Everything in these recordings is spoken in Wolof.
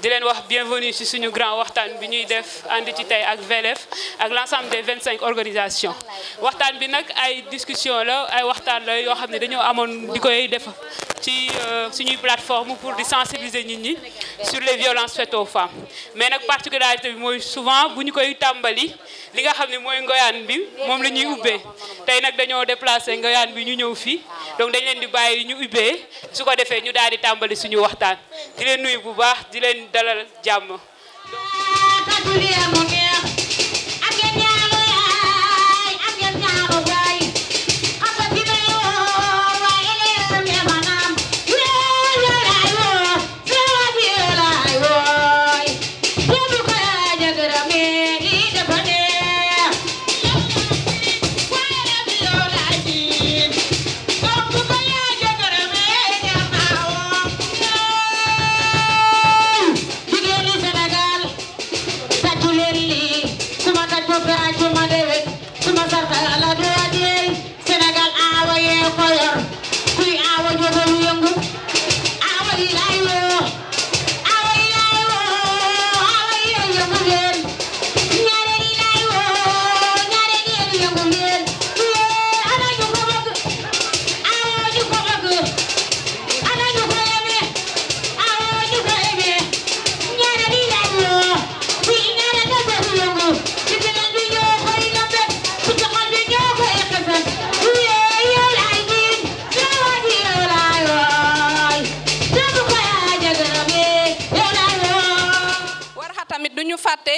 di leen wax bienvenue ci suñu grand waxtaan bi ñuy def ànd ci tey ak VLF ak l'ensemble des 25 organisations waxtaan bi nag ay discussion la ay waxtaan la yoo xam ne dañoo amoon di koy def ci suñuy plateforme pour di sensibiliser nit ñi sur les violences faites aux femmes mais nag particularité bi mooy souvent bu ñu koy tàmbali li nga xam ne mooy ngoyaan bi moom la ñuy ubbee tey nag dañoo déplacé ngoyaan bi ñu ñëw fii donc dañ leen di bàyyi ñu ubbee su ko defee ñu daal di tàmbali suñu waxtaan di leen nuyu bu baax di leen dalal jàmm.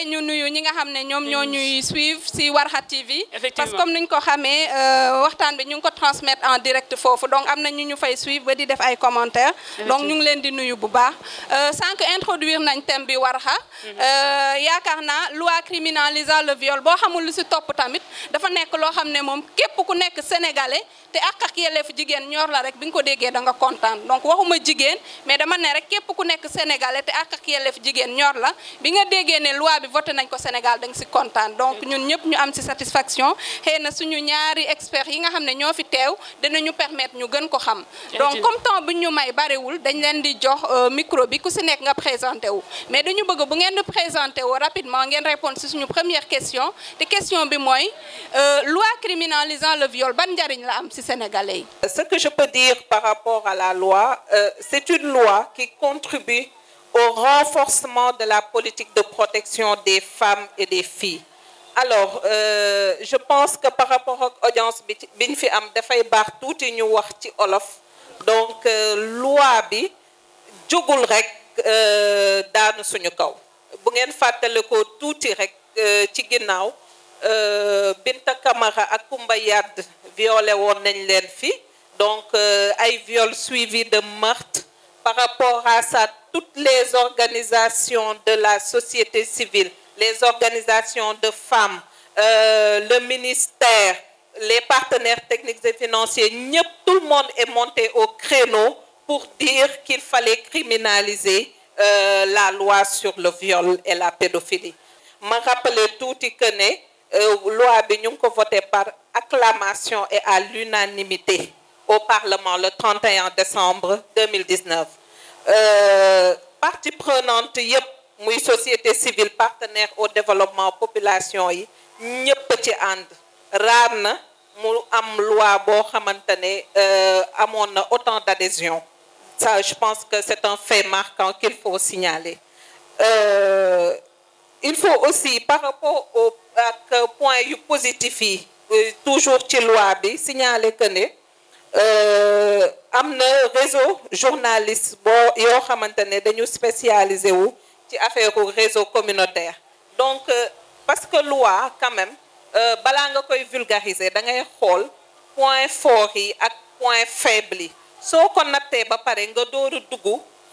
ñu nuyu ñi nga xam ne ñoom ñoo ñuy suivre ci Warkha TV parce que comme niñ ko xamee waxtaan bi ñu ngi ko transmettre en direct foofu donc am na ñu fay suivre ba di def ay commentaires donc ñu ngi leen di nuyu bu baax sans que introduire nañ thème bi Warkha yaakaar naa loi criminalisant le viol boo xamul lu ci topp tamit dafa nekk loo xam ne moom képp ku nekk sénégalais te ak yelleefu jigéen ñor la rek bi nga ko déggee da nga kontaan donc waxuma jigéen mais dama ne rek képp ku nekk sénégalais te ak yelleefu jigéen ñor la bi nga déggee ne loi bi voté nañ ko Sénégal da nga ci kontaan donc ñun ñëpp ñu am ci satisfaction xëy na suñu ñaari experts yi nga xam ne ñoo fi teew dinañu permettre ñu gën ko xam donc comme temps bu ñu may bariwul dañ leen di jox micro bi ku ci nekk nga présenté wu mais dañu bëgg bu ngeen di présenté wu rapidement ngeen répondre ci suñu première question te question bi mooy loi criminalisant le viol ban njariñ la am ci sénégalais yi. Ce que je peux dire par rapport à la loi, c'est une loi qui contribue au renforcement de la politique de protection des femmes et des filles. Alors, je pense que par rapport à l'audience bi ñu fi am dafay baax tuuti ñu wax ci olof donc loi bi jógul rek daanu suñu kaw bu ngeen fàttale ko tuuti rek ci ginnaaw Binta Camara ak Kumba Yad violé woon nañ leen fi donc ay viol suivi de meurtre. Par rapport à ça, toutes les organisations de la société civile, les organisations de femmes, le ministère, les partenaires techniques et financiers, tout le monde est monté au créneau pour dire qu'il fallait criminaliser la loi sur le viol et la pédophilie. Je me rappelle tout que la loi bi ñu ko voté par acclamation et à l'unanimité au Parlement le 31 décembre 2019. Partie prenante yëpp muy société civile partenaire au développement population yi ñëpp ci ànd raar na mu am loi boo xamante ne amoon na autant d'adhésion. Ça, je pense que c'est un fait marquant qu'il faut signaler. Il faut aussi par rapport au point yu positif yi toujours ci loi bi signaler que ne am na réseau journaliste boo yoo xamante ne dañu spécialisé wu ci affaire réseau communautaire donc parce que loi quand même balaa nga koy vulgariser da ngay xool point fort yi ak point faible yi soo ko nattee ba pare nga door a dugg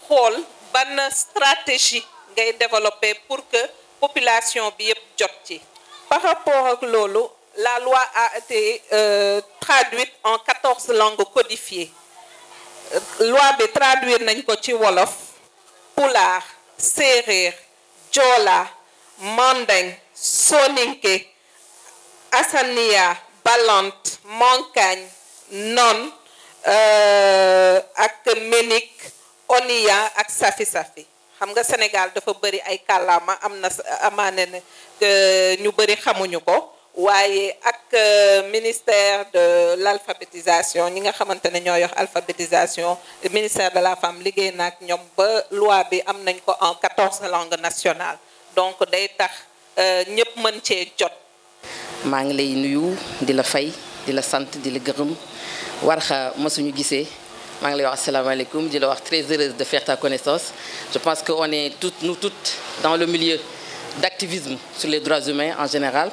xool ban stratégie ngay développer pour que population bi yëpp jot ci par rapport ak loolu la loi a été traduite en 14 langues codifiées loi bi traduire nañ ko ci wolof Pulaar, Séeréer, Joola, Mandeng, Soninké, Asania, Balant, Mankagne, Non, ak Menik, Onia ak Safi-Safi. Xam nga Sénégal dafa bëri ay kàllaama am na amaane ne ñu bëri xamuñu ko waaye ak ministère de l'alphabétisation ñi nga xamante ne ñoo yor alphabétisation ministère de la femme liggéey na ak ñoom ba loi bi am nañ ko en 14 langues nationales donc day tax ñëpp mën cee jot. maa ngi lay nuyu di la fay di la sant di la gërëm Warkha mësuñu gisee maa ngi lay wax asalaamaaleykum di la wax très heureuse de faire ta connaissance. Je pense qu'on est nous toutes dans le milieu d'activisme sur les droits humains en général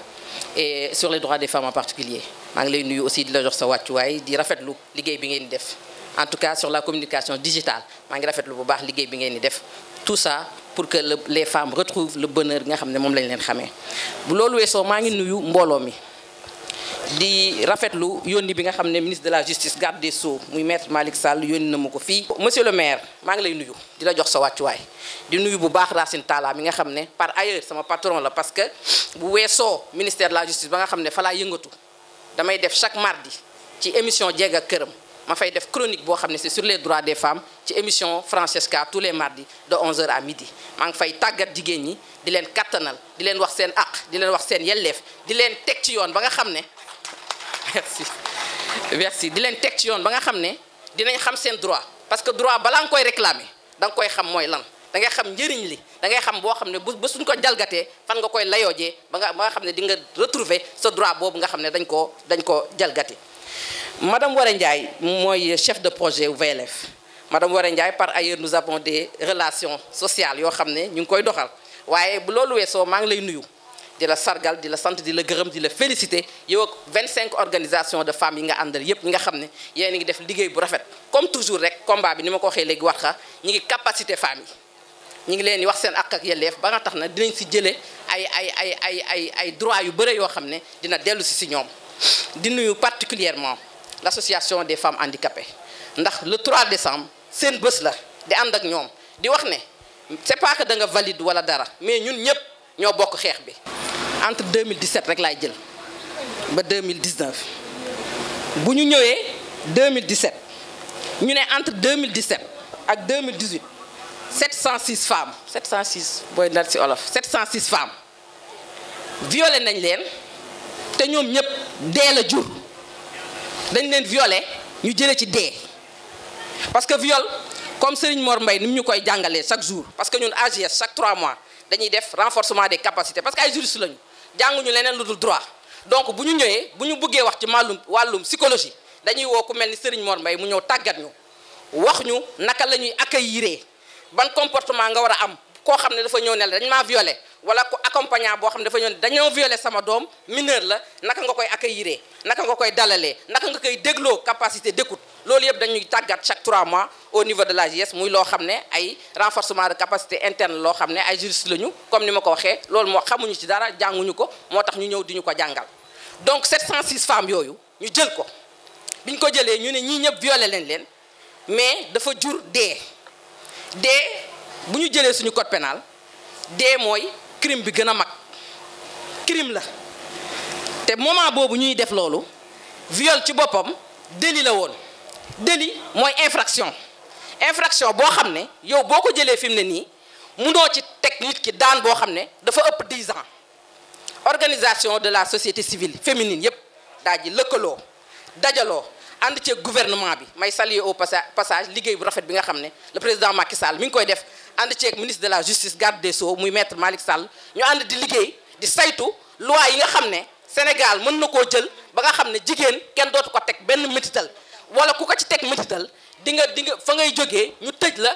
et sur les droits des femmes en particulier. maa ngi lay nuyu aussi di la jox sa wàccuwaay di rafetlu liggéey bi ngeen di def en tout cas sur la communication digitale maa ngi rafetlu bu baax liggéey bi ngeen di def tout ça pour que les femmes retrouvent le bonheur bi nga xam ne moom lañ leen xamee. bu loolu weesoo maa ngi nuyu mbooloo mi di rafetlu yónni bi nga xam ne ministre de la justice garde des sceaux muy maître Malick Sall yónni na ma ko fii. monsieur le maire maa ngi lay nuyu di la jox sa wàccuwaay di nuyu bu baax Racine Talla mi nga xam ne par ailleurs sama patron la parce que bu weesoo ministère de la justice ba nga xam ne fa laa yëngatu damay def chaque mardi ci émission Jeeg ak Këram ma fay def chronique boo xam ne c'est sur les droits des femmes ci émission Francesca tous les mardis de 11h à midi maa ngi fay tàggat jigéen ñi di leen kattanal di leen wax seen àq di leen wax seen yelleef di leen teg ci yoon ba nga xam ne merci di leen teg ci yoon ba nga xam ne dinañ xam seen droit parce que droit balaa nga koy réclamer da nga koy xam mooy lan da ngay xam njëriñ li da ngay xam boo xam ne ba suñ ko jalgatee fan nga koy layoojee ba nga xam ne di nga retrouver sa droit boobu nga xam ne dañ ko jalgati. Madame Waré Ndiaye mooy chef de projet VLF Madame Waré Ndiaye par ailleurs nous avons des relations sociales yoo xam ne ñu ngi koy doxal waaye bu loolu weesoo maa ngi lay nuyu di la sargal di la sant di la gërëm di la féliciter yow ak 25 organisations de femmes yi nga àndal yépp ñi nga xam ne yéen a ngi def liggéey bu rafet comme toujours rek combat bi ni ma ko waxee léegi Warkha ñi ngi capacité femmes yi ñi ngi leen di wax seen àq ak yelleef ba nga tax na dinañ si jëlee ay droits yu bëre yoo xam ne dina dellu si ñoom di nuyu particulièrement l'association des femmes handicapées ndax le 3 décembre seen bés la di ànd ak ñoom di wax ne c'est pas que da nga valide wala dara mais ñun ñëpp ñoo bokk xeex bi entre 2017 rek laay jël ba 2019 bu ñu ñëwee 2017 ñu ne entre 2017 ak 2018 706 femmes 706 booy nat ci olof 706 femmes violé nañ leen te ñoom ñëpp dee la jur dañ leen violé ñu jëlee ci dee parce que viol comme Serigne Mor Mbaye ni mu ñu koy jàngalee chaque jour parce que ñun AGS chaque 3 mois dañuy def renforcement des capacités parce que ay juristes lañu jànguñu leneen lu dul droit donc bu ñu ñëwee bu ñu bëggee wax ci wàllum psychologie dañuy woo ku mel ni Serigne Mor Mbaye mu ñëw tàggat ñu wax ñu naka la ñuy accueillir ban comportement nga war a am koo xam ne dafa ñëw ne la dañ maa violé wala ko accompagnant boo xam ne dafa ñëw ne dañoo violé sama doom mineur la naka nga koy accueillir naka nga koy dalalee naka nga koy dégloo capacité d'écoute loolu yëpp dañuy tàggat chaque 3 mois au niveau de l'AGS muy loo xam ne ay renforcement de capacité interne loo xam ne ay juristes lañu comme ni ma ko waxee loolu moo xamuñu ci dara jànguñu ko moo tax ñu ñëw di ñu ko jàngal donc 706 femmes yooyu ñu jël ko biñ ko jëlee ñu ne ñii ñëpp violé leen mais dafa jur dee bu ñu jëlee suñu code pénal dee mooy crime bi gën a mag crime la te moment boobu ñuy def loolu viol ci boppam délit la woon délit mooy infraction boo xam ne yow boo ko jëlee fi mu ne nii munoo ci teg nit ki daan boo xam ne dafa ëpp 10 ans organisation de la société civile féminine yépp daal ji lëkkaloo dajaloo ànd ci gouvernement bi may saluer au passage liggéey bu rafet bi nga xam ne le président Macky Sall mi ngi koy def ànd ceeg ministre de la justice garde des sceaux muy maître Malick Sall ñu ànd di liggéey di saytu loi yi nga xam ne Sénégal mën na koo jël ba nga xam ne jigéen kenn dootu ko teg benn métital wala ku ko ci teg métital di nga fa ngay jógee ñu tëj la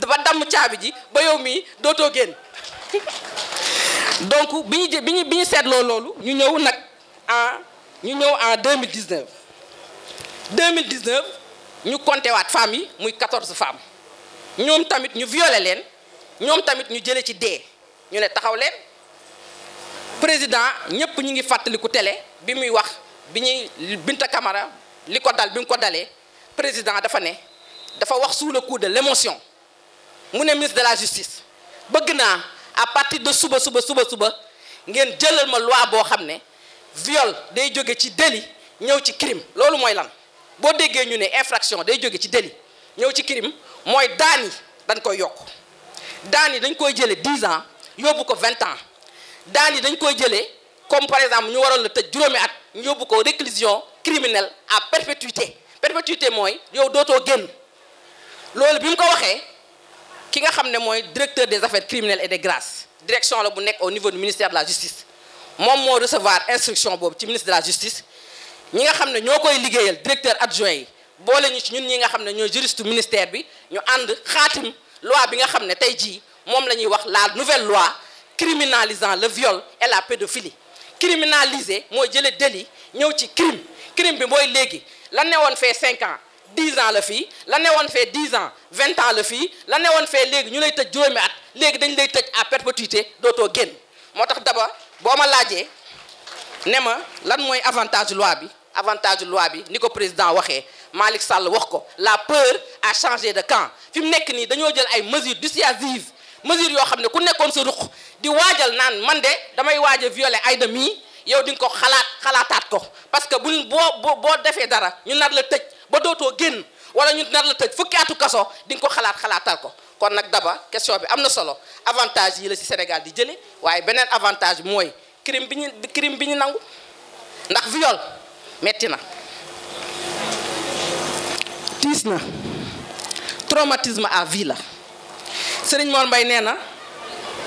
ba damm caabi ji ba yow mii dootoo génn donc bi ñu seetloo loolu ñu ñëw nag en 2019 ñu compté waat femmes yi muy 14 femmes ñoom tamit ñu violé leen ñoom tamit ñu jëlee ci dee ñu ne taxaw leen président ñëpp ñu ngi fàttaliku télé bi muy wax bi ñuy Binta Camara li ko dal bi mu ko dalee président dafa wax sous le coup de l'émotion mu ne ministre de la justice bëgg naa à partir de suba ngeen jëlal ma loi boo xam ne viol day jóge ci délit ñëw ci crime. loolu mooy lan boo déggee ñu ne infraction day jóge ci délit ñëw ci crime mooy daan yi dañ koy yokk daan yi dañ koy jëlee 10 ans yóbbu ko 20 ans daan yi dañ koy jëlee comme par exemple ñu waroon la tëj juróomi at ñu yóbbu ko réclusion criminelle à perpétuité. perpétuité mooy yow dootoo génn loolu bi mu ko waxee ki nga xam ne mooy directeur des affaires criminelles et des grâces direction la bu nekk au niveau du ministère de la justice moom moo recevoir instruction boobu ci ministre de la justice ñi nga xam ne ñoo koy liggéeyal directeur adjoint yi boole ñu ci ñun ñi nga xam ne ñooy juriste ministère bi ñu ànd xaatim loi bi nga xam ne tey jii moom la ñuy wax la nouvelle loi criminalisant le viol et la pédophilie. criminaliser mooy jële délit ñëw ci crime bi mooy léegi la newoon fee 5 ans 10 ans la fii la newoon fee 10 ans 20 ans la fii la newoon fee léegi ñu lay tëj juróomi at léegi dañ lay tëj à perpétuité dootoo génn moo tax daba boo ma laajee ne ma lan mooy avantage loi bi ni ko président waxee Malick Sall wax ko la peur a changé de camp fi mu nekk nii dañoo jël ay mesures dissuasives mesures yoo xam ne ku nekkoon sa ruq di waajal naan man de damay waaj a violer Aïda mii yow di nga ko xalaataat ko parce que boo defee dara ñu nar la tëj ba dootoo génn wala ñu nar la tëj fukki atu kaso di nga ko xalaatal ko kon nag daba question bi am na solo avantage yi la ci Sénégal di jële waaye beneen avantage bi mooy crime bi ñu nangu ndax viol metti na tiis na traumatisme à vie la Serigne Mor Mbaye nee na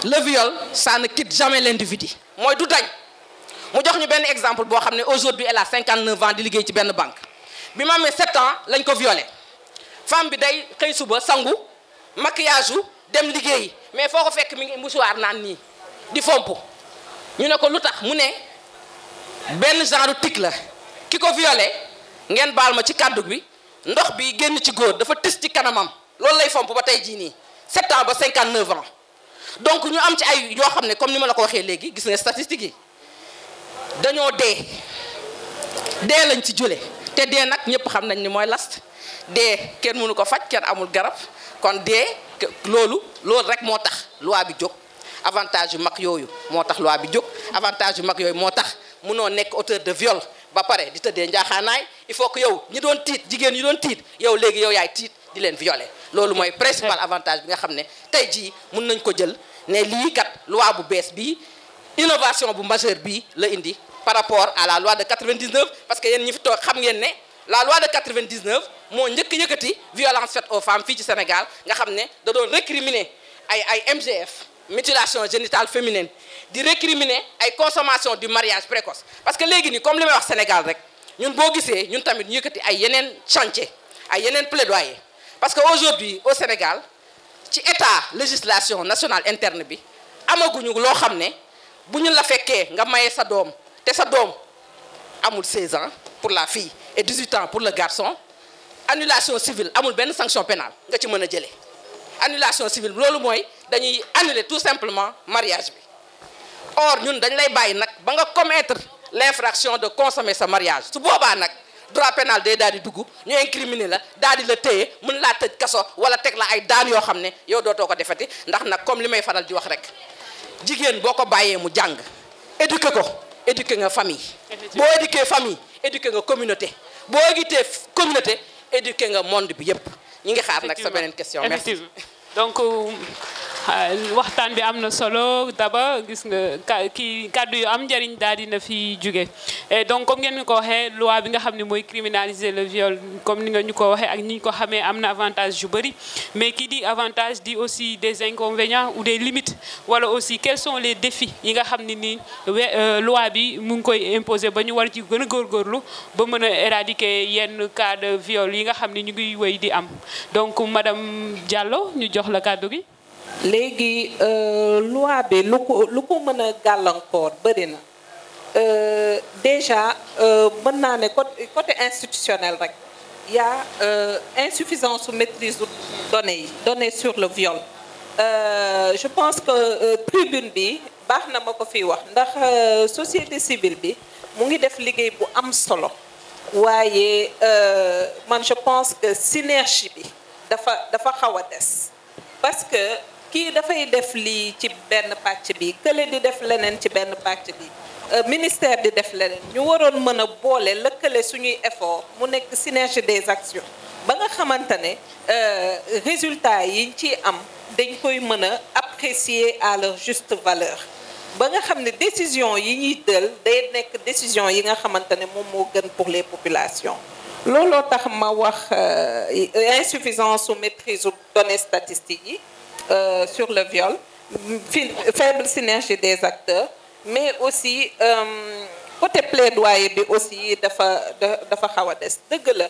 le viol ça ne quitte jamais l'individu mooy du dañ mu jox ñu benn exemple boo xam ne aujourd'hui elle a 59 ans di liggéey ci benn banque bi ma amee 7 ans lañ ko violé femme bi day xëy suba sangu maquillage u dem liggéeyi mais foo ko fekk mi ngi mouchoir naan nii di fomp ñu ne ko lu tax mu ne benn genre tic la ki ko violé ngeen baal ma ci kàddu bi ndox bi génn ci góor dafa tës ci kanamam loolu lay fomp ba tey jii nii 7 ans ba 59 ans donc ñu am ci ay yoo xam ne comme ni ma la ko waxee léegi gis nga statistiques yi dañoo dee lañ ci jële te dee nag ñëpp xam nañ ni mooy last dee kenn mënu ko faj kenn amul garab kon dee loolu rek moo tax loi bi jóg avantage yu mag yooyu moo tax loi bi jóg avantage yu mag yooyu moo tax mënoo nekk auteur de viol ba pare di tëddee njaaxaanaay il faut que yow ñi doon tiit jigéen ñi doon tiit yow léegi yow yaay tiit di leen violer loolu mooy principal avantage bi nga xam ne tey jii mën nañ ko jël ne lii kat loi bu bees bii innovation bu majeure bii la indi par rapport à la loi de 99 parce que yéen ñi fi toog xam ngeen ne la loi de 99 moo njëkk yëkkati violence faite aux femmes fii ci Sénégal nga xam ne da doon récriminer ay MGF mutilation génitale féminine di récriminer ay consommation du mariage précoce parce que léegi nii comme li may wax Sénégal rek ñun boo gisee ñun tamit ñu yëkkati ay yeneen chantier ay yeneen plaidoyer parce que aujourd'hui au Sénégal ci état législation nationale interne bi amaguñu loo xam ne bu ñu la fekkee nga maye sa doom te sa doom amul 16 ans pour la fille et 18 ans pour le garçon annulation civile amul benn sanction pénale nga ci mën a jëlee annulation civile loolu mooy dañuy annuler tout simplement mariage bi or ñun dañ lay bàyyi nag ba nga commettre l'infraction de consommer sa mariage su boobaa nag droit pénal day daal di dugg ñu incriminer la daal di la téye mën laa tëj kaso wala teg la ay daan yoo xam ne yow dootoo ko defati ndax nag comme li may faral di wax rek jigéen boo ko bàyyee mu jàng éduquer ko éduquer nga famille boo éduquer famille éduquer nga communauté boo éduquer communauté éduquer nga monde bi yépp ñi ngi xaar nag sa beneen question merci donc waxtaan bi am na solo daba gis nga kii kàddu yu am njëriñ daal dina fi jóge et donc comme ngeen ni ko waxee loi bi nga xam ne mooy criminaliser le viol comme ni nga ñu ko waxee ak ni ñu ko xamee am na avantage yu bëri mais qui dit avantage dit aussi des inconvénients ou des limites wala aussi quels sont les défis yi nga xam ne ni loi bi mu ngi koy imposer ba ñu war ci gën a góorgóorlu ba mën a éradiquer yenn cas de viol yi nga xam ne ñu ngi wéy di am donc madame Diallo ñu jox la kàddu gi. léegi loi bi lu ko mën a gàllankoor bëri na déjà mën naa ne côté institutionnel rek y a insuffisance ou maîtrise données sur le viol je pense que tribune bi baax na ma ko fi wax ndax société civile bi mu ngi def liggéey bu am solo waaye man je pense que synergie bi dafa xaw a des parce que kii dafay def lii ci benn pàcc bi kële di def leneen ci benn pàcc bi ministère di def leneen ñu waroon mën a boole lëkkale suñuy effort mu nekk synergie des actions ba nga xamante ne résultats yi ci am dañ koy mën a apprécier à leur juste valeur ba nga xam ne décision yi ñuy jël day nekk décision yi nga xamante ne moom moo gën pour les populations looloo tax ma wax insuffisance ou maîtrise aux données statistiques yi sur le viol faible synergie des acteurs mais aussi côté plaidoyer bi aussi dafa xaw a des dëgg la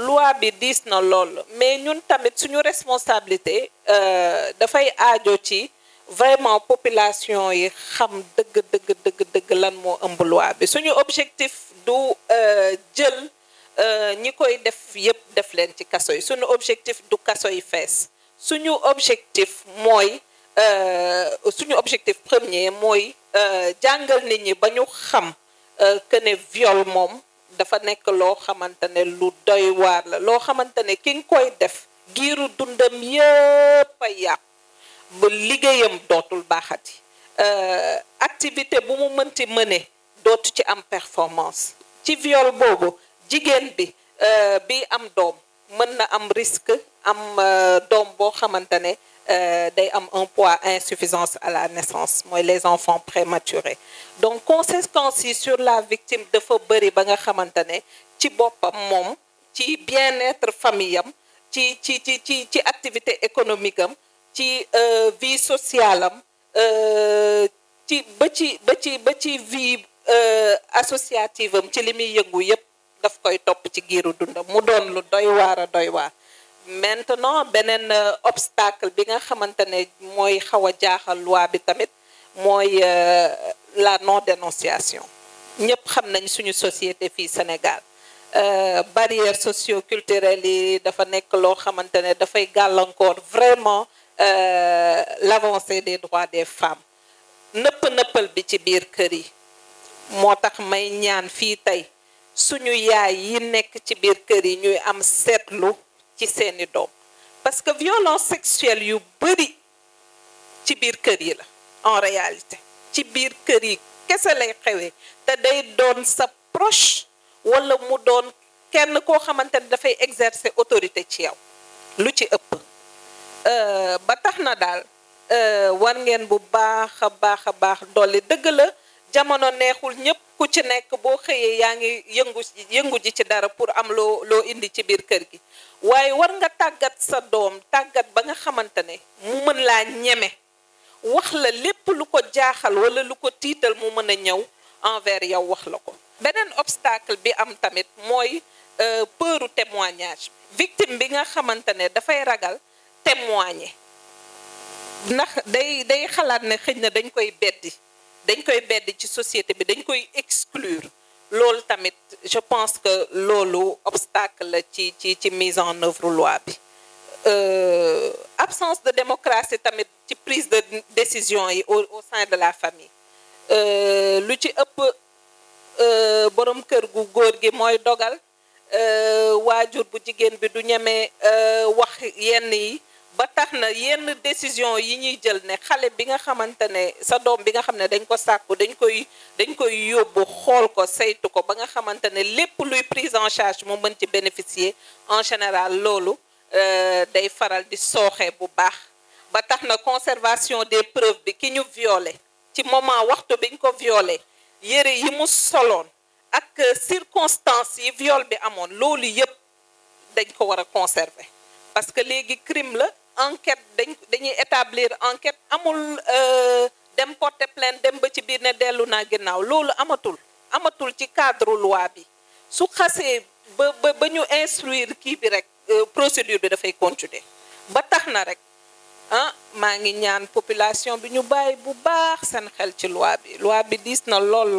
loi bi diis na lool mais ñun tamit suñu responsabilité dafay aajo ci vraiment population yi xam dëgg lan moo ëmb loi bi suñu objectif du jël ñi koy def yépp def leen ci kaso yi suñu objectif du kaso yi fees suñu objectif mooy suñu objectif premier mooy jàngal nit ñi ba ñu xam que ne viol moom dafa nekk loo xamante ne lu doy waar la loo xamante ne ki nga koy def giiru dundam yépp a yàqu ba liggéeyam dootul baaxati activité bu mu mënti mëne dootu ci am performance ci viol boobu jigéen bi am doom mën na am risque am doom boo xamante ne day am un poids insuffisance à la naissance mooy les enfants prématurés donc conséquences yi sur la victime dafa bëri ba nga xamante ne ci boppam moom ci bien-être famille am ci activité économique am ci vie sociale am ci ba ci vie associative am ci li muy yëngu yépp daf koy topp ci giiru dundam mu doon lu doy waar maintenant beneen obstacle bi nga xamante ne mooy xaw a jaaxal loi bi tamit mooy la non dénonciation ñëpp xam nañ suñu société fii Sénégal barrières socio-culturelles yi dafa nekk loo xamante ne dafay gàllankoor vraiment l'avancée des droits des femmes nëppal bi ci biir kër yi moo tax may ñaan fii tey suñu yaay yi nekk ci biir kër yi ñuy am seetlu ci seeni doom parce que violence sexuelle yu bari ci biir kër yi la en réalité ci biir kër yi kese lay xewee te day doon sa proche wala mu doon kenn koo xamante ne dafay exercer autorité ci yow lu ci ëpp ba tax na daal war ngeen bu baax a baax dolli dëgg la jamono neexul ñëpp ku ci nekk boo xëyee yaa ngi yëngu ji ci dara pour am loo indi ci biir kër gi waaye war nga tàggat sa doom tàggat ba nga xamante ne mu mën laa ñeme wax la lépp lu ko jaaxal wala lu ko tiital mu mën a ñëw envers yow wax la ko beneen obstacle bi am tamit mooy peuru témoignage victime bi nga xamante ne dafay ragal témoigner ndax day xalaat ne xëy na dañ koy beddi ci société bi dañ koy exclure loolu tamit je pense que loolu obstacle la ci mise en œuvre loi bi absence de démocratie tamit ci prise de décision yi au sein de la famille lu ci ëpp borom kër gu góor gi mooy dogal waajur bu jigéen bi du ñeme wax yenn yi ba tax na yenn décision yi ñuy jël ne xale bi nga xamante ne sa doom bi nga xam ne dañ ko sàkku dañ koy yóbbu xool ko saytu ko ba nga xamante ne lépp luy prise en charge mu mën ci bénéficier en général loolu day faral di sooxe bu baax ba tax na conservation des preuves bi ki ñu violé ci moment waxtu biñ ko violé yére yi mu soloon ak circonstances yi viol bi amoon loolu yépp dañ ko war a conserver parce que léegi crime la enquête dañuy établir enquête amul dem porter plainte dem ba ci biir ne dellu naa ginnaaw loolu amatul ci cadre loi bi su xasee ba ñu instruire kii bi rek procédure bi dafay continuer ba tax na rek maa ngi ñaan population bi ñu bàyyi bu baax seen xel ci loi bi diis na lool.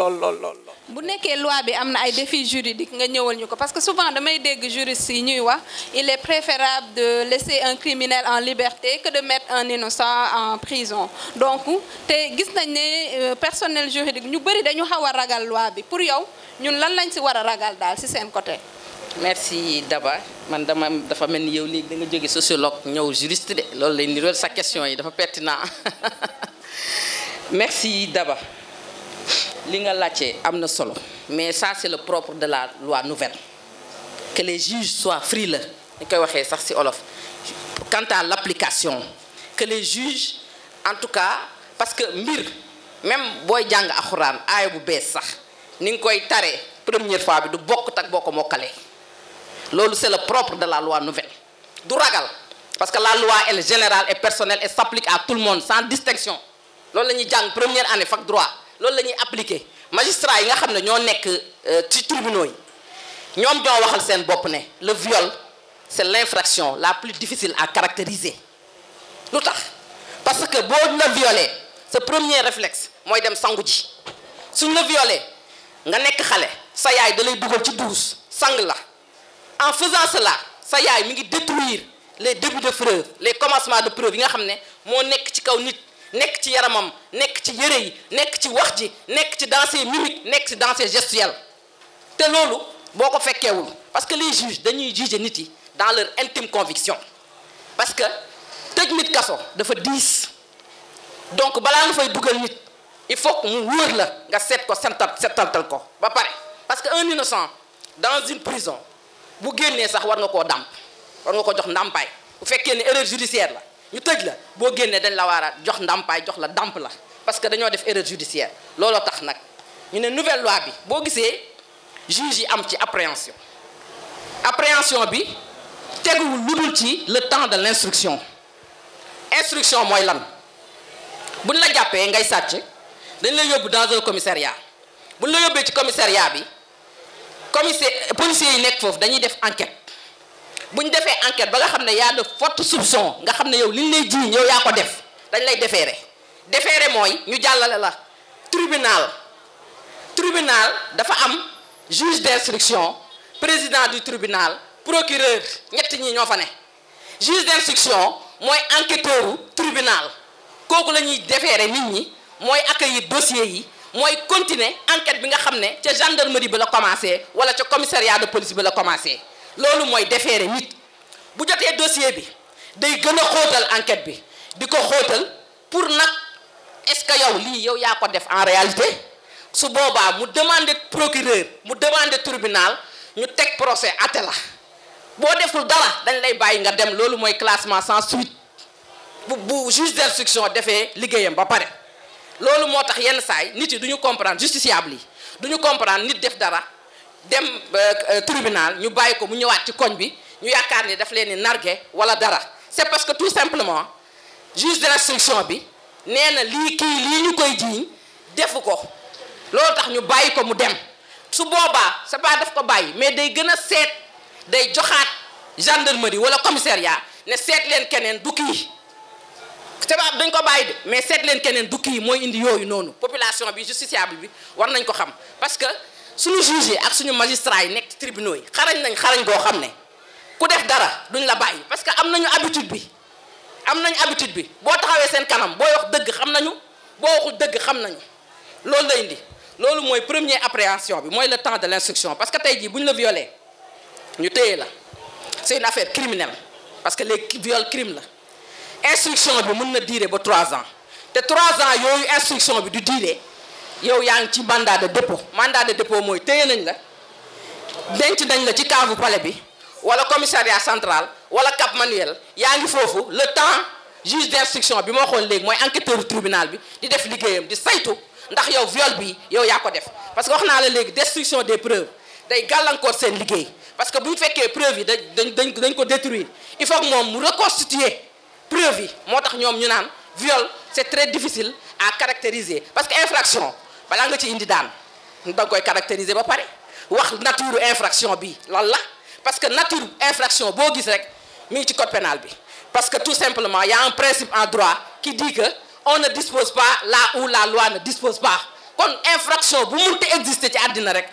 bu nekkee loi bi am na ay défis juridiques nga ñëwal ñu ko parce que souvent damay dégg juristes yi ñuy wax il est préférable de laisser un criminel en liberté que de mettre un innocent en prison donc te gis nañ ne personnel juridique ñu bëri dañu xaw a ragal loi bi pour yow ñun lan lañ si war a ragal daal si seen côté. merci Daba man dafa mel ni yow léegi da nga jóge sociologue ñëw juriste de loolu lay nirool sa question yi dafa pertinent merci Daba li nga laajte am na solo mais ça c'est le propre de la loi nouvelle que les juges soient frileux ni koy waxee sax ci olof quant à l'application que les juges en tout cas parce que mbir même booy jàng alxuraan aaya bu bees sax ni nga koy taree première fois bi du bokk tak boo ko mokkalee loolu c'est le propre de la loi nouvelle du ragal parce que la loi elle est générale et personnelle et s'applique à tout le monde sans distinction loolu la ñuy jàng première année fac droit loolu la ñuy appliquer magistrat yi nga xam ne ñoo nekk ci tribunaux yi ñoom ñoo waxal seen bopp ne le viol c'est l'infraction la plus difficile à caractériser lu tax parce que boo la violé sa premier réflexe mooy dem sangu ji suñ la violé nga nekk xale sa yaay da lay dugal ci douche sang la en faisant cela sa yaay mi ngi détruire les débuts de preuve les commencements de preuve yi nga xam ne moo nekk ci kaw nit nekk ci yaramam nekk ci yëre yi nekk ci wax ji nekk ci dans ses mimiques nekk ci dans ses gestuels te loolu boo ko fekkeewul parce que les juges dañuy juger nit yi dans leur intime conviction parce que tëj nit kaso dafa diis donc balaa nga fay dugal nit il faut que mu wóor la nga seet ko setantal ko ba pare parce que un innocent dans une prison bu génnee sax war nga koo dàmp war nga ko jox ndàmpaay bu fekkee ne erreur judiciaire la ñu tëj la boo génnee dañ la war a jox ndàmpaay jox la dàmp la parce que dañoo def erreur judiciaire looloo tax nag ñu ne nouvelle loi bi boo gisee juge yi am ci appréhension bi teguwul lu dul ci le temps de l'instruction instruction mooy lan buñ la jàppee ngay sàcc dañ lay yóbbu dans un commissariat buñ la yóbbee ci commissariat bi policiers yi nekk foofu dañuy def enquête buñ defee enquête ba nga xam ne y a de fortes soupçons nga xam ne yow liñ lay jiiñ yow yaa ko def dañ lay déférer mooy ñu jàllale la tribunal dafa am juge d'instruction président du tribunal procureur ñett ñi ñoo fa ne juge d'instruction mooy enquêteur tribunal kooku la ñuy déférer nit ñi mooy accueillir dossier yi mooy continuer enquête bi nga xam ne ca gendarmerie bi la commencé wala ca commissariat de police bi la commencé loolu mooy déférer nit bu jotee dossier bi day gën a xóotal enquête bi di ko xóotal pour nag est-ce que yow lii yow yaa ko def en réalité su boobaa mu demander procureur mu demander tribunal ñu teg procès àtte la boo deful dara dañ lay bàyyi nga dem loolu mooy classement sans suite bu juge d'instruction defee liggéeyam ba pare loolu moo tax yenn saay nit yi du ñu comprendre justiciable yi du ñu comprendre nit def dara dem tribunal ñu bàyyi ko mu ñëwaat ci koñ bi ñu yaakaar ni daf leen ni nargué wala dara c'est parce que tout simplement juge d'instruction bi nee na lii ñu koy jiiñ defu ko loolu tax ñu bàyyi ko mu dem su boobaa c'est pas daf ko bàyyi mais day gën a seet day joxaat gendarmerie wala commissariat ne seet leen keneen du kii c'est pas dañ ko bàyyi de mais seet leen keneen du kii mooy indi yooyu noonu population bi justiciable bi war nañ ko xam parce que suñu juge yi ak suñu magistrat yi nekk ci tribunaux yi xarañ goo xam ne ku def dara duñ la bàyyi parce que am nañu habitude bi boo taxawee seen kanam booy wax dëgg xam nañu boo waxul dëgg xam nañu loolu la indi loolu mooy première appréhension bi mooy le temps de l'instruction parce que tey jii bu ñu la violé ñu téye la c'est une affaire criminelle parce que les viols crime la instruction bi mën na durer ba 3 ans te 3 ans yooyu instruction bi du durer yow yaa ngi ci mandat de dépôt mooy téye nañ la denc nañ la ci cave palais bi wala commissariat central wala Cap Manuel yaa ngi foofu le temps juge d'instruction bi moo xool léegi mooy enquêteur tribunal bi di def liggéeyam di saytu ndax yow viol bi yow yaa ko def parce que wax naa la léegi destruction des preuves day gàllankoor seen liggéey parce que bu ñu fekkee preuve yi dañ ko détruire il faut que moom mu reconstituer preuve yi moo tax ñoom ñu naan viol c'est très difficile à caractériser parce que infraction balaa nga ci indi daan danga koy caractériser ba pare wax nature infraction bi lan la parce que nature infraction boo gis rek mi ngi ci code pénal bi parce que tout simplement il y a un principe en droit qui dit que on ne dispose pas là où la loi ne dispose pas kon infraction bu munti exister ci àddina rek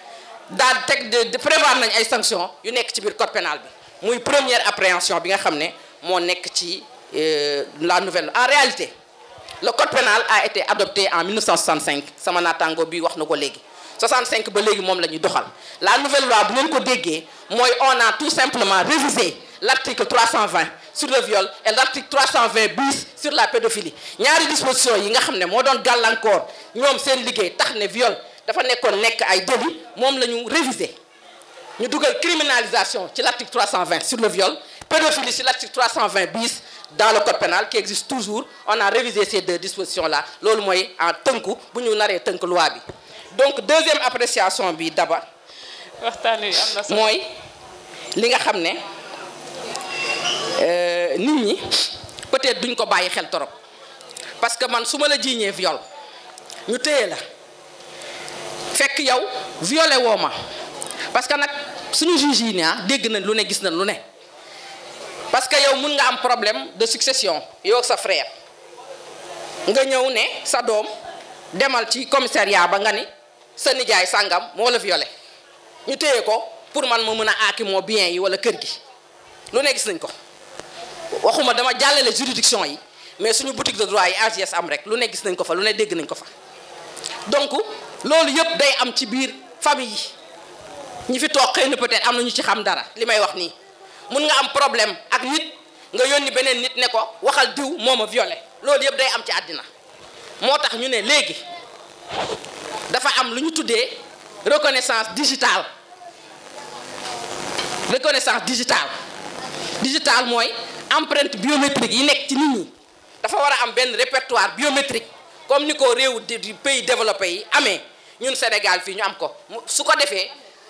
daal teg de prévoir nañ ay sanctions yu nekk ci biir code pénal bi muy première appréhension bi nga xam ne moo nekk ci la nouvelle. En réalité le code pénal a été adopté en 1965 sama naataango bi wax na ko léegi 65 ba léegi moom la ñuy doxal la nouvelle loi bu ngeen ko déggee mooy on a tout simplement révisé l'article 320 sur le viol et l'article 320 bis sur la pédophilie ñaari disposition yi nga xam ne moo doon gàllankoor ñoom seen liggéey tax ne viol dafa nekk ay délit moom la ñu révisé ñu dugal criminalisation ci l'article 320 sur le viol pédophilie sur l'article 320 bis dans le code pénal qui existe toujours on a révisé ces deux dispositions là loolu mooy en tënku bu ñu naree tënk loi bi donc deuxième appréciation bi d'abord mooy li nga xam ne nit ñi peut-être duñ ko bàyyi xel torop parce que man su ma la jiiñee viol ñu téye la fekk yow violé woo ma parce que nag suñu juge yi ne dégg nañ lu ne gis nañ lu ne parce que yow mun nga am problème de succession yow ak sa frère nga ñëw ne sa doom demal ci commissariat ba nga ni sa nijaay sàngam moo la violé ñu téye ko pour man ma mën a aaki moo bien yi wala kër gi lu ne gis nañ ko waxuma dama jàllale juridiction yi mais suñu boutique de droit yi AGS am rek lu ne gis nañ ko fa lu ne dégg nañ ko fa donc loolu yëpp day am ci biir famille yi ñi fi toog xëy na peut-être am na ñu ci xam dara li may wax nii mun nga am problème ak nit nga yónni beneen nit ne ko waxal diw moo ma violé loolu yëpp day am ci àddina moo tax ñu ne léegi dafa am lu ñu tuddee reconnaissance digitale digital mooy empreinte biométrique yi nekk ci nit ñi dafa war a am benn répertoire biométrique comme ni ko réew du pays développé yi amee ñun Sénégal fii ñu am ko su ko defee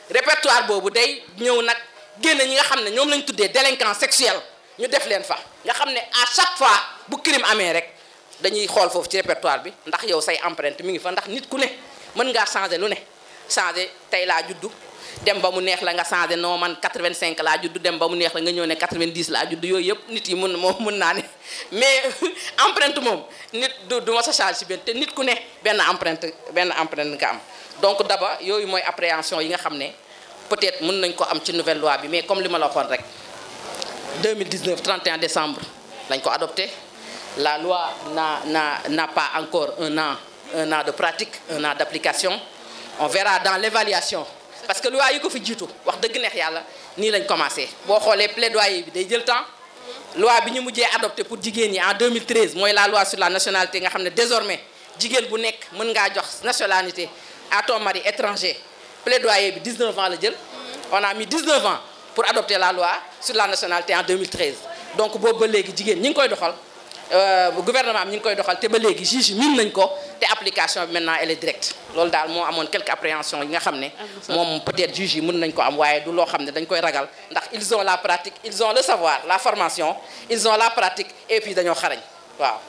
répertoire boobu day ñëw nag génne ñi nga xam ne ñoom lañ tuddee délinquant sexuel ñu def leen fa nga xam ne à chaque fois bu crime amee rek dañuy xool foofu ci répertoire bi ndax yow say empreinte mi ngi fa ndax nit ku ne mën ngaa changer lu ne changer tey laa juddu dem ba mu neex la nga changer non man 85 laa juddu dem ba mu neex la nga ñëw ne 90 laa juddu yooyu yëpp nit yi mën naa ne mais empreinte moom nit du ma sa changer ci benn te nit ku ne benn empreinte nga am donc d'abord yooyu mooy appréhension yi nga xam ne peut-être mën nañ ko am ci nouvelle loi bi mais comme li ma la waxoon rek 2019 31 décembre lañ ko adopté la loi n'a pas encore un an de pratique un an d'application on verra dans l'évaluation parce que loi yi ko fi jiitu wax dëgg neex yàlla nii lañ commencé boo xoolee plaidoyer bi day jël temps loi bi ñu mujjee adopté pour jigéen ñi en 2013 mooy la loi sur la nationalité nga xam ne désormais jigéen bu nekk mën ngaa jox nationalité à ton mari étranger plaidoyer bi 19 ans la jël on a mis 19 ans pour adopter la loi sur la nationalité en 2013 donc boobu ba léegi jigéen ñi ngi koy doxal gouvernement am ñi ngi koy doxal te ba léegi juge yi miin nañ ko te application bi maintenant elle est directe loolu daal moo amoon quelques appréhensions yi nga xam ne moom peut-être juge yi mën nañ ko am waaye du loo xam ne dañ koy ragal ndax ils ont la pratique ils ont le savoir la formation ils ont la pratique et puis dañoo xarañ waaw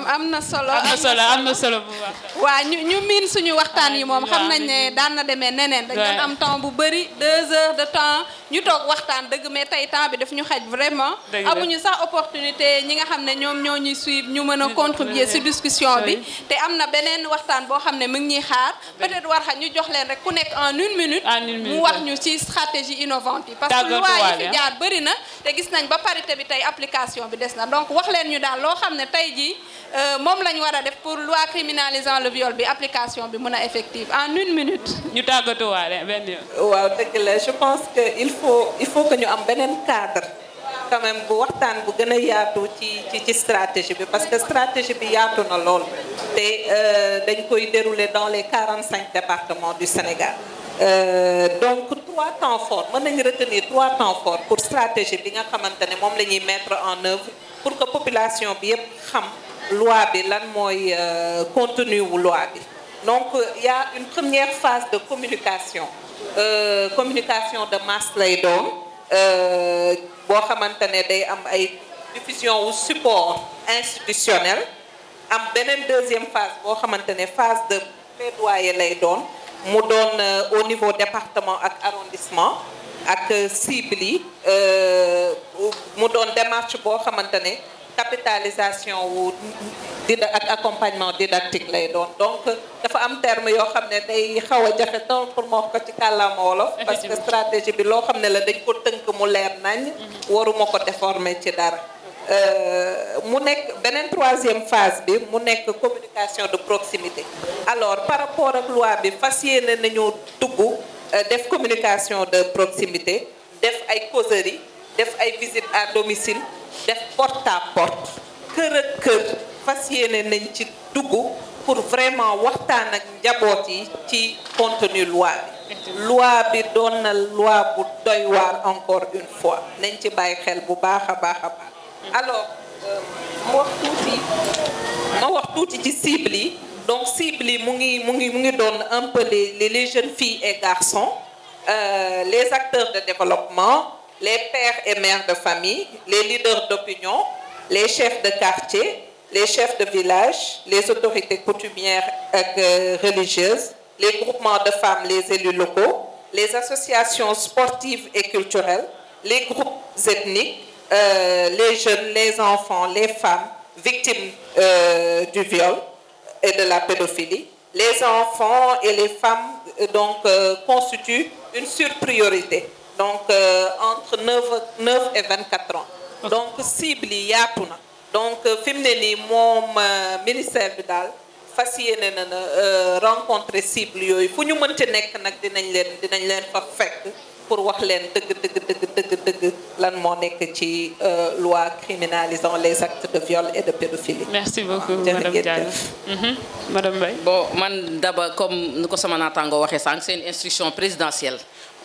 am na solo bu baax. waa ñu miin suñu waxtaan yi moom xam nañ ne daan na demee neneen dañ doon am temps bu bëri 2 heures de temps ñu toog waxtaan dëgg mais tey temps bi daf ñu xaj vraiment amuñu sax opportunité ñi nga xam ne ñoom ñoo ñuy suivre ñu mën a contribuer ci discussion bi te am na beneen waxtaan boo xam ne mu ngi ñuy xaar peut-être war xa ñu jox leen rek ku nekk en 1 minute mu wax ñu ci stratégie innovante yi parce que loi yi fi jaar bëri na te gis nañ ba parité bi tey application bi des na donc wax leen ñu daal loo xam ne tey jii moom lañ war a def pour loi criminalisant le viol bi application bi mën a effective en 1 minute. ñu tàggatoo waale benn yoon. waaw dëgg la je pense que il faut que ñu am beneen cadre quand même bu waxtaan bu gën a yaatu ci stratégie bi parce que stratégie bi yaatu na lool te dañ koy dérouler dans les 45 départements du Sénégal. Donc 3 temps forts mën nañu retenir 3 temps forts pour stratégie bi nga xamante ne moom la ñuy mettre en œuvre pour que population bi yëpp xam loi bi lan mooy contenu wu loi bi. Donc il y a une première phase de communication de masse lay doon boo xamante ne day am ay diffusion wu support institutionnel am beneen deuxième phase boo xamante ne phase de plaidoyer lay doon. mu doon au niveau département ak arrondissement ak cible yi mu doon démarche boo xamante ne capitalisation wu ak accompagnement didactique lay doon donc dafa am terme yoo xam ne day xaw a jafe trop pour ma wax ko ci kàllaama wolof parce que stratégie bi loo xam ne la dañ ko tënk mu leer nañ waruma ko déformer ci dara mu nekk beneen troisième phase bi mu nekk communication de proximité. Alors par rapport ak loi bi fas yéene nañu dugg def communication de proximité def ay causeries def ay visites à domicile def porte à porte kër ak kër fas yéene nañ ci dugg pour vraiment waxtaan ak njaboot yi ci contenu loi bi. loi bi doon na loi bu doy waar encore une fois nañ ci bàyyi xel bu baax a baax a baax. alors ma wax tuuti ci cible yi donc cible yi mu ngi doon un peu les jeunes filles et garçons, les acteurs de développement, les pères et mères de famille, les leaders d'opinion, les chefs de quartier, les chefs de village, les autorités coutumières et religieuses, les groupements de femmes, les élus locaux, les associations sportives et culturelles, les groupes ethniques, les jeunes, les enfants, les femmes victimes du viol et de la pédophilie. Les enfants et les femmes donc constituent une surpriorité, donc entre 9 et 24 ans. Donc cible yi yaatu na. Donc fi mu ne nii moom ministère bi daal fas yéene na rencontrer cible yooyu fu ñu mënti nekk nag dinañ leen fa fekk pour wax leen dëgg lan moo nekk ci loi criminalisant les actes de viol et de pédophilie. Merci beaucoup Madame Diallo. Madame Mbaye. Bon man d'abord comme nu ko sama naataango waxee sànq c'est une instruction présidentielle.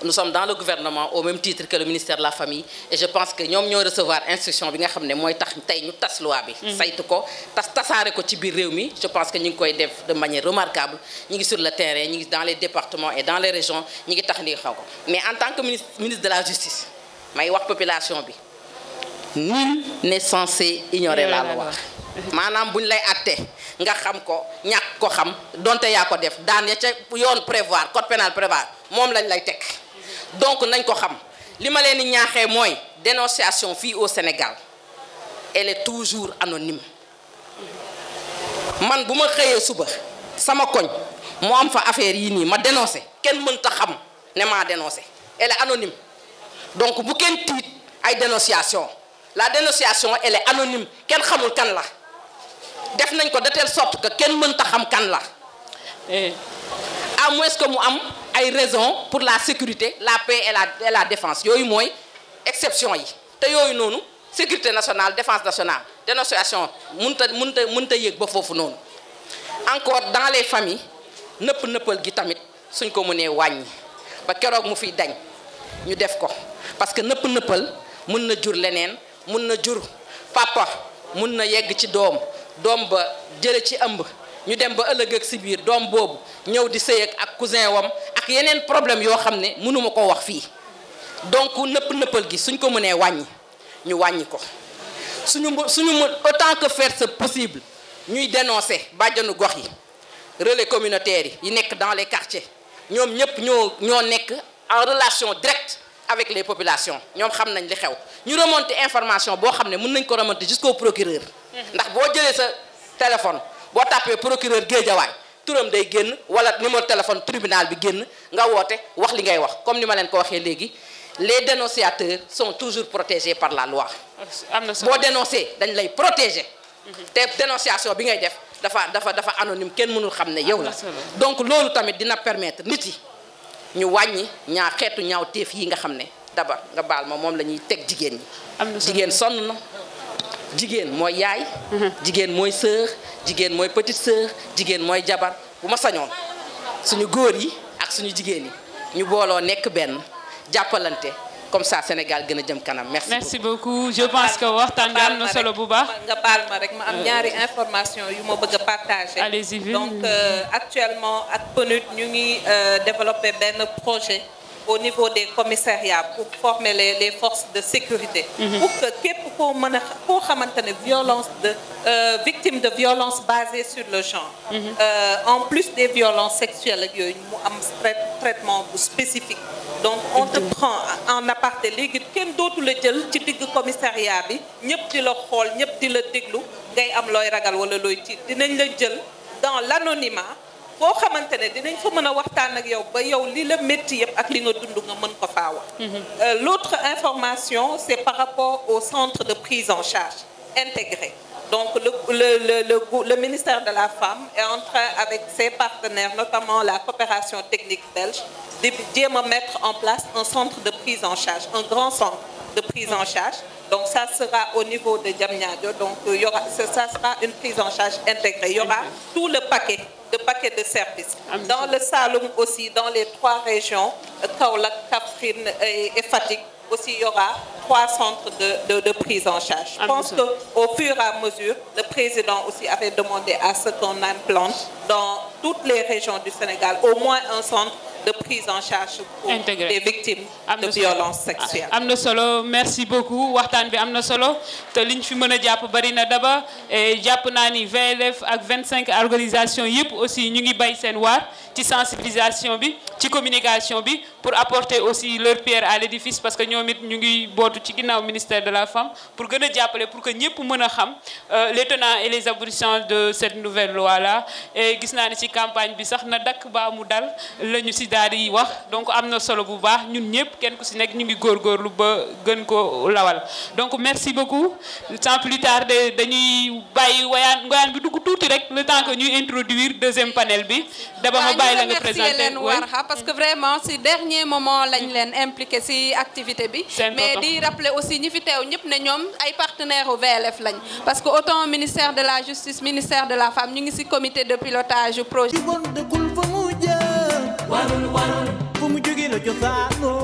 Nous sommes dans le gouvernement au même titre que le ministère de la famille et je pense que ñoom ñoo recevoir instruction bi nga xam ne mooy tax tey ñu tas loi bi. saytu ko tasaare ko ci biir réew mi je pense que ñu ngi koy def de manière remarquable ñu ngi sur le terrain ñu ngi dans les départements et dans les régions ñu ngi tax ni xaw ko mais en tant que ministre de la justice may wax population bi nul n'est censé ignorer la loi. maanaam buñ lay atte nga xam ko ñàkk ko xam donte yaa ko def daan ya ca yoon prévoir code pénal prévoir moom lañ lay teg. Donc nañ ko xam li ma leen di ñaaxee mooy dénonciation fii au Sénégal elle est toujours anonyme man bu ma xëyee suba sama koñ moo am fa affaire yii nii ma dénoncé kenn mënta xam ne maa dénoncé elle est anonyme donc bu kenn tiit ay dénonciation la dénonciation elle est anonyme kenn xamul kan la def nañ ko de telle sorte que kenn mënta xam kan la à moins que mu am ay raisons pour la sécurité la paix et la défense yooyu mooy exception yi te yooyu noonu sécurité nationale défense nationale dénonciation mënta yéeg ba foofu noonu encore dans les familles nëppal gi tamit suñ ko mënee wàññi ba keroog mu fiy dañ ñu def ko parce que nëppal mën na jur leneen mën na jur papa mën na yegg ci doom ba jële ci ëmb ñu dem ba ëllëg ak si biir doom boobu ñëw di sëy ak cousin wam ak yeneen problème yoo xam ne mënuma ko wax fii donc nëppal gi suñ ko mënee wàññi ñu wàññi ko suñu autant que faire c'est possible ñuy dénoncer bàjjanu gox yi relais communautaires yi nekk dans les quartiers ñoom ñëpp ñoo nekk en relation directe avec les populations ñoom xam nañ li xew ñu remonter information boo xam ne mën nañ ko remonter jusqu'au procureur ndax boo jëlee sa téléphone boo tapé procureur Guédiawaye turam day génn wala numéro téléphone tribunal bi génn nga woote wax li ngay wax comme ni ma leen ko waxee léegi les dénonciateurs sont toujours protégés par la loi. boo dénoncé dañ lay protéger. te dénonciation bi ngay def dafa anonyme kenn mënul xam ne yow la. donc loolu tamit dina permettre nit yi ñu wàññi xeetu ñaaw teef yi nga xam ne d'abord nga baal ma moom la ñuy teg jigéen ñi. jigéen sonn na. jigéen mooy yaay. jigéen mooy sœur jigéen mooy petite sœur jigéen mooy jabar bu ma sañoon suñu góor yi ak suñu jigéen yi ñu booloo nekk benn jàppalante comme ça Sénégal gën a jëm kanam. merci beaucoup je pense que waxtaan nga am na solo bu baax. nga baal ma rek ma am ñaari information yu ma bëgg a partager. allez-y donc actuellement ak PNUD ñu ngi développer benn projet. Au niveau des commissariats pour former les forces de sécurité. Pour que képp koo xamante ne violence victime de violence basée sur le genre. En plus des violences sexuelles ak yooyu mu am traitement bu spécifique. Donc on te prend en aparté léegi kenn dootu la jël ci digg commissariat bi ñëpp di la xool ñëpp di la déglu ngay am looy ragal wala looy tiit dinañ la jël dans l'anonymat. boo xamante ne dinañ fa mën a waxtaan ak yow ba yow li la métti yëpp ak li nga dund nga mën ko faa wax. L'autre information c'est par rapport au centre de prise en charge intégrée. Donc le ministère de la Femme est en train, avec ses partenaires, notamment la coopération technique belge, de mettre en place un centre de prise en charge, un grand centre de prise en charge. Donc ça sera au niveau de Diamniadio, donc ça sera une prise en charge intégrée. Il y aura tout le paquet de services. Dans le Saloum aussi, dans les 3 régions, Kaolack, Kaffrine et Fatick, aussi il y aura 3 centres de prise en charge. Je pense qu'au fur et à mesure, le président aussi avait demandé à ce qu'on implante dans toutes les régions du Sénégal au moins un centre de prise en charge pour les victimes de violences sexuelles. Amna solo, merci beaucoup. Waxtaan bi amna solo te liñ fi mëna japp bari na daba et japp na ni VLF ak 25 organisations yépp aussi ñu ngi bay sen waar ci sensibilisation bi, ci communication bi pour apporter aussi leur pierre à l'édifice parce que ñoom it ñu ngi bootu ci ginnaaw ministère de la Femme pour gën a jàppale pour que ñëpp mën a xam les tenants et les aboutissants de cette nouvelle loi là et gis naa ne ci campagne bi sax na dakk baa mu dal la ñu si daal di wax donc am na solo bu baax ñun ñëpp kenn ku si nekk ñu ngi góorgóorlu ba gën ko lawal donc merci beaucoup sans plus tarder dañuy bàyyi ngoyaan bi dugg tuuti rek le temps que ñuy introduire deuxième panel bi daba ma bàyyi la nga présenter parce que vraiment si dernier moment lañ leen impliqué si activité bi mais di rappeler aussi ñi fi teew ñëpp ne ñoom ay partenaires au VLF lañ parce que autant ministère de la justice ministère de la femme ñu ngi si comité de pilotage projet warul warul fu mu jógee la cosaanoo